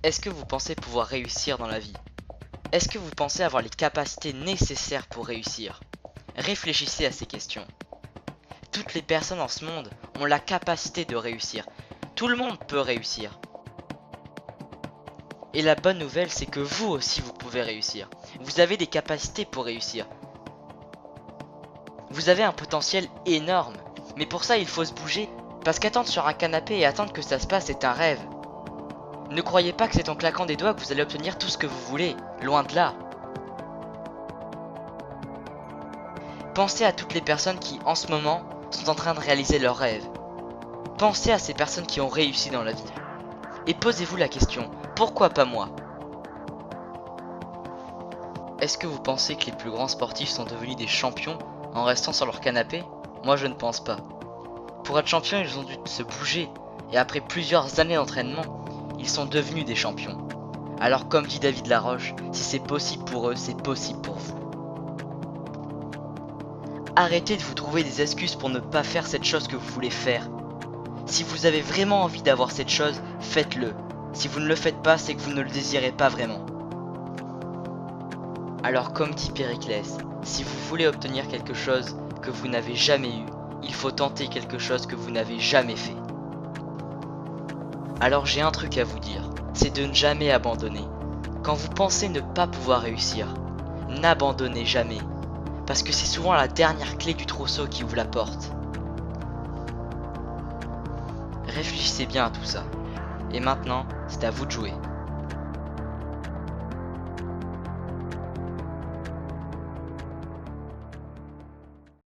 Est-ce que vous pensez pouvoir réussir dans la vie? Est-ce que vous pensez avoir les capacités nécessaires pour réussir? Réfléchissez à ces questions. Toutes les personnes en ce monde ont la capacité de réussir. Tout le monde peut réussir. Et la bonne nouvelle, c'est que vous aussi vous pouvez réussir. Vous avez des capacités pour réussir. Vous avez un potentiel énorme. Mais pour ça, il faut se bouger. Parce qu'attendre sur un canapé et attendre que ça se passe est un rêve. Ne croyez pas que c'est en claquant des doigts que vous allez obtenir tout ce que vous voulez. Loin de là. Pensez à toutes les personnes qui, en ce moment, sont en train de réaliser leurs rêves. Pensez à ces personnes qui ont réussi dans la vie. Et posez-vous la question, pourquoi pas moi? Est-ce que vous pensez que les plus grands sportifs sont devenus des champions en restant sur leur canapé? Moi je ne pense pas. Pour être champions, ils ont dû se bouger, et après plusieurs années d'entraînement, ils sont devenus des champions. Alors comme dit David Laroche, si c'est possible pour eux, c'est possible pour vous. Arrêtez de vous trouver des excuses pour ne pas faire cette chose que vous voulez faire. Si vous avez vraiment envie d'avoir cette chose, faites-le. Si vous ne le faites pas, c'est que vous ne le désirez pas vraiment. Alors comme dit Périclès, si vous voulez obtenir quelque chose que vous n'avez jamais eu, il faut tenter quelque chose que vous n'avez jamais fait. Alors j'ai un truc à vous dire, c'est de ne jamais abandonner. Quand vous pensez ne pas pouvoir réussir, n'abandonnez jamais. Parce que c'est souvent la dernière clé du trousseau qui ouvre la porte. Réfléchissez bien à tout ça. Et maintenant, c'est à vous de jouer.